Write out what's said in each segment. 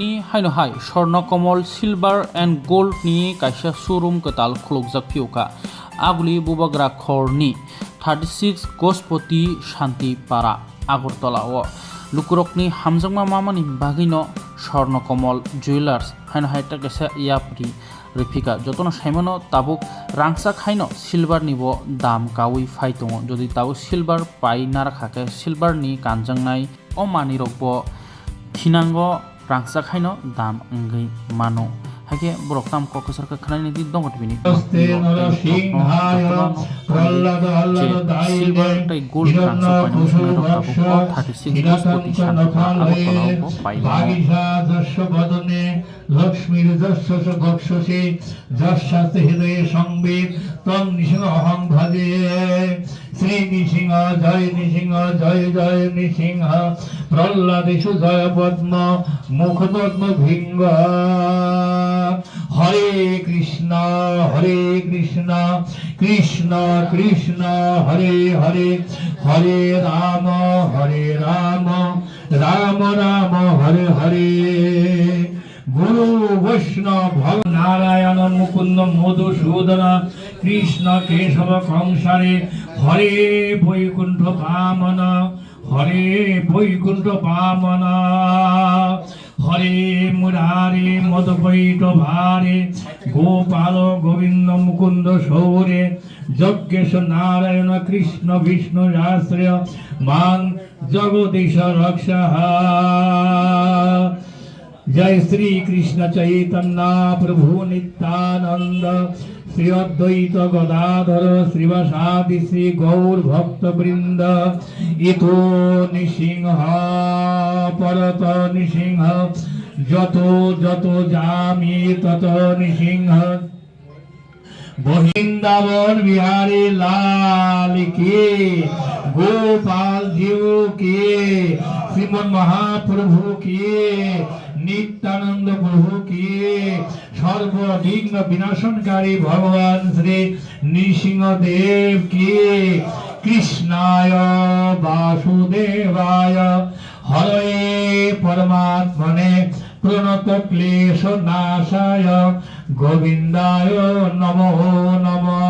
ni haino hai Swarnakomal silver and gold ni kaisa showroom ketal khulukjak phioka aguli bubagra khorni 36 Gospoti Shanti Para Agartala o lukurokni hamjangma mamani bagino Swarnakomal jewelers haino hai ta kaisa yapri Rifika jotono saimono tabuk rangsak haino silver nibo dam kawi phaitongo jodi tabuk silver pai narakha silver ni kanjangnai o mani rokbo thinango rangsak haino dam ngai mano hake borok tam ko kasar ka khanai ni dongot bini silver tai gold rangsak paino sunai rok tabuk ko 36 Gospoti Shanti Para লক্ষ্মীর যশস্য গক্ষসে যশাস্তে হৃদয়ে সংবেদ তং নৃসিংহ অহং ভজে শ্রী নৃসিংহ জয় নৃসিংহ প্রহ্লাদেশু জয় পদ্ম মুখপদ্ম ভৃঙ্গ হরে কৃষ্ণ কৃষ্ণ কৃষ্ণ হরে হরে হরে রাম রাম রাম হরে হরে গুরু বৈষ্ণব ভগ নারায়ণ মুকুন্দ মধুসূদন কৃষ্ণ কেশব কংসারে হরে বৈকুণ্ঠ বামন হরে মুরারে মদপৈট ভারে গোপাল গোবিন্দ মুকুন্দ সৌরে যজ্ঞেশ নারায়ণ কৃষ্ণ বিষ্ণু আশ্রয় মান জগদীশ রক্ষা जय श्री कृष्ण चैतन्य प्रभु नित्यानंद श्री अद्वैत गदाधर श्रीवासादि श्री गौर भक्त वृंद इतो नृसिंह परत नृसिंह जतो जतो जामि तत नृसिंह वृंदावन बिहारी लाल के गोपाल जीव के श्रीमन महाप्रभु के नित्यानंद प्रभु की सर्वविघ्न विनाशनकारी भगवान श्री नृसिंह देव की कृष्णाय वासुदेवाय हरे परमात्मने प्रणत क्लेश नाशाय गोविंदाय नमो नमः।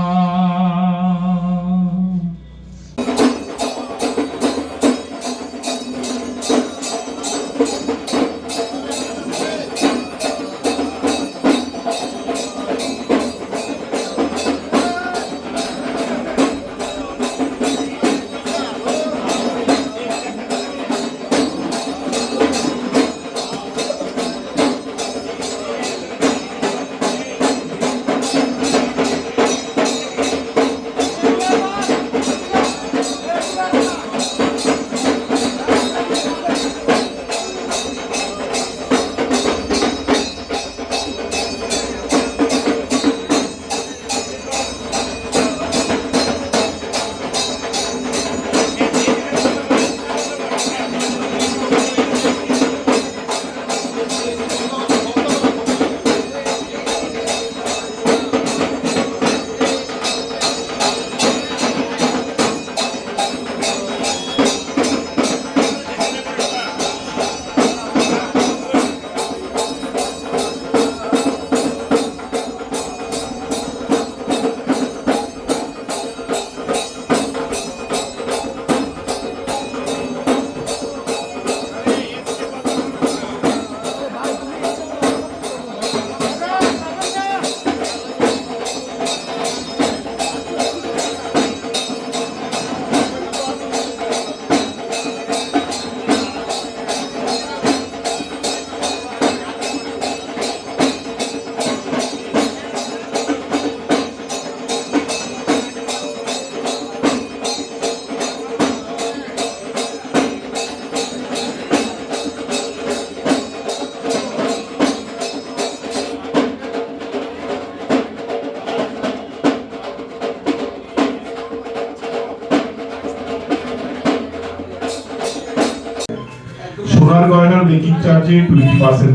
সোনার গয়নার মেকিং চার্জে 20%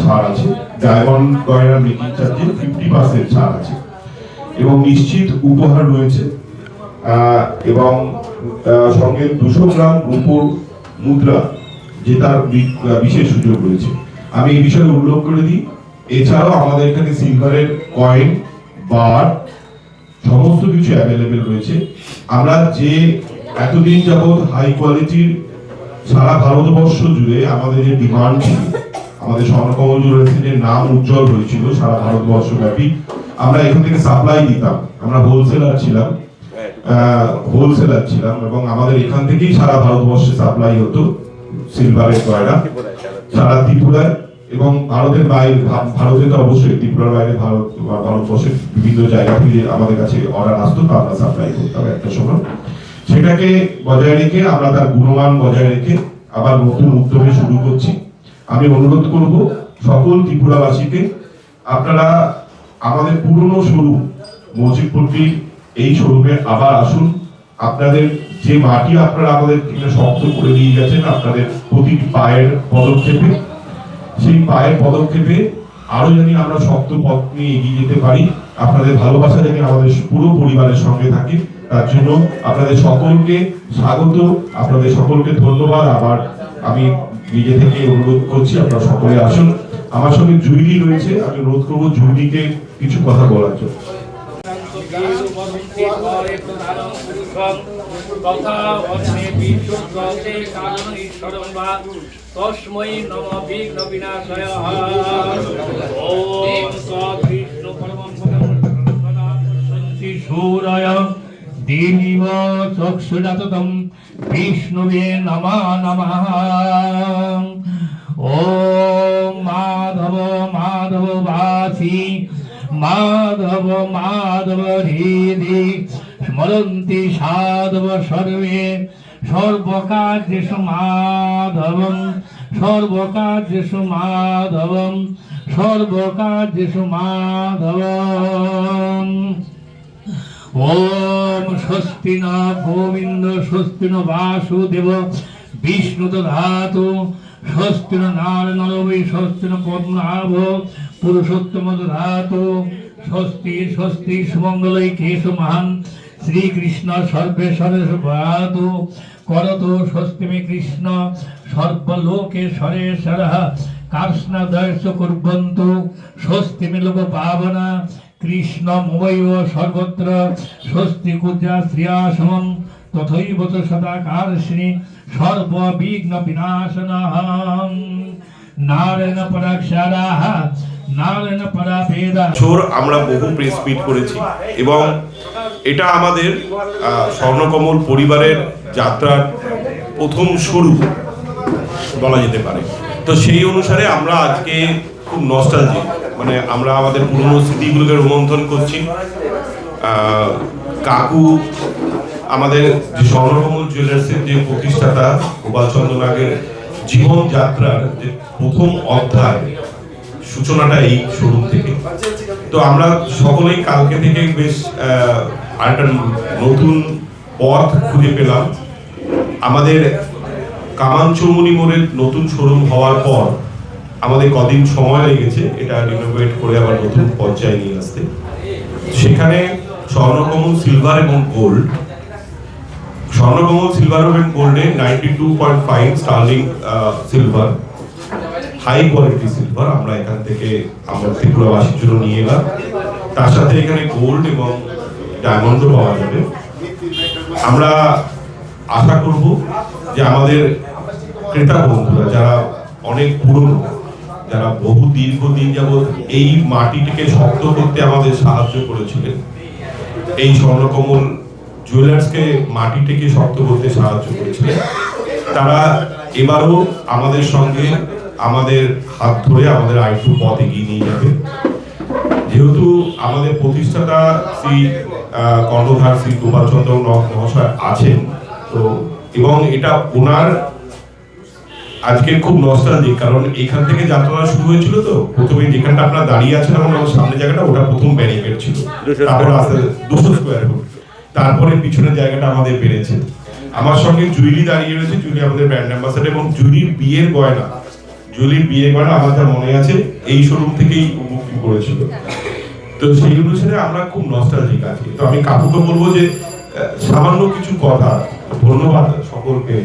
ছাড় আছে, ডায়মন্ড গয়নার মেকিং চার্জে 50% ছাড় আছে এবং নিশ্চিত উপহার রয়েছে এবং সঙ্গে 200 গ্রাম রূপোর মুদ্রা জেতার বিশেষ সুযোগ রয়েছে। আমি এই বিষয়ে উল্লেখ করে দিই। এছাড়াও আমাদের এখানে সিলভারের কয়েন, বার সমস্ত কিছু অ্যাভেলেবেল রয়েছে। আমরা যে এতদিন যাবৎ হাই কোয়ালিটির সারা ভারতবর্ষ জুড়ে আমাদের যে ডিমান্ড ছিল, আমাদের স্বর্ণকমল জুয়েলার্সের নাম উজ্জ্বল হয়েছিল সারা ভারতবর্ষ ব্যাপী, আমরা এখান থেকে সাপ্লাই দিতাম। আমরা হোলসেলার ছিলাম এবং আমাদের এখান থেকেই সারা ভারতবর্ষে সাপ্লাই হতো সিলভারের গয়না, সারা ত্রিপুরায় এবং ভারতের বাইরে, ভারতে তো অবশ্যই, ত্রিপুরার বাইরে ভারতবর্ষের বিভিন্ন জায়গা থেকে আমাদের কাছে অর্ডার আসতো, আমরা সাপ্লাই করতাম একটা সময়। সেটাকে বজায় রেখে, আমরা তার গুণমান বজায় রেখে আবার নতুন উদ্যমে শুরু করছি। আমি অনুরোধ করব সকল ত্রিপুরাবাসীকে, আপনারা আমাদের পুরনো শোরুম মজিদপুরটির এই শোরুমে আবার আসুন। আপনাদের যে মাটি আপনারা আমাদের থেকে শক্ত করে দিয়ে গেছেন আপনাদের প্রতিটি পায়ের পদক্ষেপে, সেই পায়ের পদক্ষেপে আরো জানি আমরা শক্ত পথ নিয়ে এগিয়ে যেতে পারি। আপনাদের ভালোবাসা জানি আমাদের পুরো পরিবারের সঙ্গে থাকে। তার জন্য আপনাদের সকলকে স্বাগত, আপনাদের সকলকে ধন্যবাদ। আবার আমি নিজে থেকে অনুরোধ করছি আপনারা সকলে আসুন। আমার সঙ্গে জুইলি রয়েছে, আমি অনুরোধ করবো জুইলিকে কিছু কথা বলার জন্য। তস্मै নমঃ বিঘ্ন বিনাশায়। ওম কৃষ্ণ পরমং সূরায় দেবীব চক্ষুরাততম বিষ্ণুবে নমঃ নমঃ। ওম মাধব মাধব বাসি মাধব মাধব হৃদি স্মরন্তি সাধব সর্বে সর্বকার্যেষু মাধবম সর্বকার্যেষু মাধবম সর্বকার্যেষু মাধবম। ওম স্বস্তি ন গোবিন্দ স্বস্তি ন বাসুদেব বিষ্ণু দধাতু স্বস্তি ন নারায়ণরবি স্বস্তি ন পদ্মনাভ পুরুষোত্তম দধাতু স্বস্তি স্বস্তি সুমঙ্গলাই কেশু মহান শ্রীকৃষ্ণ সর্বেশ্বরেষু ভাতু করতু স্বস্তি মে কৃষ্ণ সর্বলোকেশ্বরেশ্বরঃ কার্ষ্ণদর্শ কুর্বন্তু স্বস্তি মে লোক পাবনা কৃষ্ণ মোমৈব সর্বত্র স্বস্তি কুজা শ্রিয়াসমম তথৈব চ সদাকার্ষিণী সর্ববিঘ্ন বিনাশনঃ। নারায়ণ পরাক্ষরাঃ নারায়ণ পরাভেদা। বছর আমরা বহু প্রেস মিট করেছি এবং এটা আমাদের স্বর্ণকমল পরিবারের যাত্রার প্রথম শুরু বলা যেতে পারে। তো সেই অনুসারে আমরা আজকে খুব নস্টালজিক, মানে আমরা আমাদের পুরনো স্মৃতিগুলোকে রোমন্থন করছি। কাকু আমাদের যে স্বর্ণকমল জুয়েলার্সের যে প্রতিষ্ঠাতা গোপাল চন্দ্র নাগের জীবন যাত্রার যে প্রথম অধ্যায়, সূচনাটা এই শোরুম থেকে। তো আমরা সকলেই কালকে থেকে বেশ আরেকটা নতুন পথ খুঁজে পেলাম। আমাদের কামান চৌমুনি মোড়ের নতুন শোরুম হওয়ার পর আমাদের কদিন সময় লেগেছে এটা রিনোভেট করে আবার নতুন পর্যায়ে নিয়ে আসতে। সেখানে স্বর্ণকমল সিলভার এবং গোল্ড, স্বর্ণকমল সিলভার এবং গোল্ডে 92.5 sterling silver, high quality silver আমরা এখান থেকে আমরা ত্রিপুরাবাসীর জন্য নিয়ে এলাম। তার সাথে এখানে গোল্ড এবং ডায়মন্ডও পাওয়া যাবে। আমরা আশা করব যে আমাদের ক্রেতা বন্ধুরা যারা অনেক পুরনো, যারা বহু দীর্ঘদিন যাবৎ এই মাটিটিকে শক্ত করতে আমাদের সাহায্য করেছিলেন, এই স্বর্ণকমল জুয়েলার্সকে মাটিটিকে শক্ত করতে সাহায্য করেছিলেন, তারা এবারও আমাদের সঙ্গে আমাদের হাত ধরে আমাদের আরেকটু পথ এগিয়ে নিয়ে যাবে। যেহেতু আমাদের প্রতিষ্ঠাতা শ্রী কর্ণধার শ্রী গোপাল চন্দ্র মহাশয় আছেন, তো এবং এটা ওনার আজকে খুব নস্টালজিক, কারণ এখান থেকে যাত্রা শুরু হয়েছিল। তো প্রথমে যেখানটা আপনারা দাঁড়িয়ে আছেন আমার সামনে জায়গাটা, ওটা প্রথম ব্যারিকেড ছিল, তারপর আস্তে 200 স্কোয়ার ফুট, তারপরে পিছনের জায়গাটা আমাদের বেড়েছে। আমার সঙ্গে জুইলি দাঁড়িয়ে রয়েছে, জুইলি আমাদের ব্র্যান্ড অ্যাম্বাসেডর, এবং জুইলির বিয়ের গয়না আমার যা মনে আছে এই শোরুম থেকেই মুক্তি করেছিল। তো সেই অনুসারে আমরা খুব নস্টালজিক আছি। তো আমি কাকুকে বলবো যে সামান্য কিছু কথা। ধন্যবাদ সকলকে।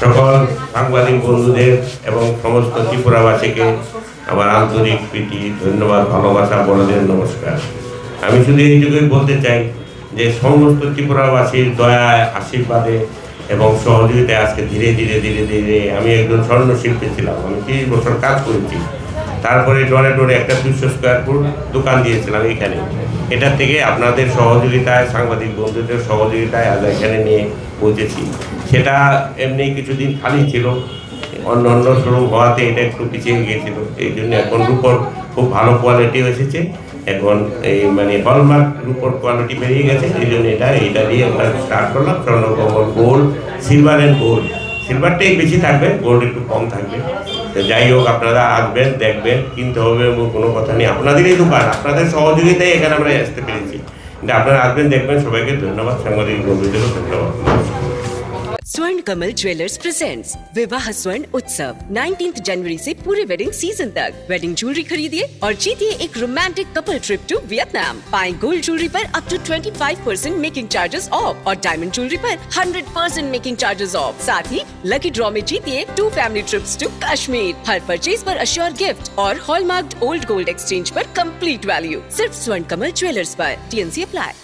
সকল সাংবাদিক বন্ধুদের এবং সমস্ত ত্রিপুরাবাসীকে আমার আন্তরিক প্রীতি, ধন্যবাদ, ভালোবাসা, বড়দের নমস্কার। আমি শুধু এইটুকুই বলতে চাই যে সমস্ত ত্রিপুরাবাসীর দয়া, আশীর্বাদে এবং সহযোগিতায় আজকে ধীরে ধীরে ধীরে ধীরে আমি একজন স্বর্ণশিল্পী ছিলাম। আমি 30 বছর কাজ করেছি। তারপরে ডোরে ডোরে একটা 200 স্কোয়ার ফুট দোকান দিয়েছিলাম এখানে। এটার থেকে আপনাদের সহযোগিতায়, সাংবাদিক বন্ধুদের সহযোগিতায় আজ এখানে নিয়ে পৌঁছেছি। সেটা এমনি কিছুদিন খালি ছিল, অন্য অন্য শোরুম হওয়াতে এটা একটু পিছিয়ে গিয়েছিল। এই জন্য এখন রূপর খুব ভালো কোয়ালিটি এসেছে। এখন এই মানে হলমার্ক রূপর কোয়ালিটি বেরিয়ে গেছে, এই জন্য এইটা দিয়ে আমরা স্টার্ট করলাম। স্বর্ণকমল গোল্ড, সিলভার অ্যান্ড গোল্ড। সিলভারটাই বেশি থাকবে, গোল্ড একটু কম থাকবে। তো যাই হোক, আপনারা আসবেন, দেখবেন, কিনতে হবে এমন কোনো কথা নেই। আপনাদেরই দোকান, আপনাদের সহযোগিতায় এখানে আমরা আসতে পেরেছি। কিন্তু আপনারা আসবেন, দেখবেন। সবাইকে ধন্যবাদ, সাংবাদিক বন্ধুদেরও ধন্যবাদ। स्वर्ण कमल ज्वेलर्स प्रेजेंट्स विवाह स्वर्ण उत्सव 19 जनवरी से पूरे वेडिंग सीजन तक। वेडिंग ज्वेलरी खरीदिए और जीतिए एक romantic couple trip to Vietnam. पाएं गोल्ड ज्वेलरी पर up to 25% making charges off और डायमंड ज्वेलरी पर 100% मेकिंग चार्जेस ऑफ। साथ ही लकी ड्रॉ में जीतिए 2 फैमिली ट्रिप्स टू कश्मीर। हर परचेज पर अश्योर गिफ्ट और हॉलमार्क्ड ओल्ड गोल्ड एक्सचेंज पर कंप्लीट वैल्यू। सिर्फ स्वर्ण कमल ज्वेलर्स पर। TNC apply.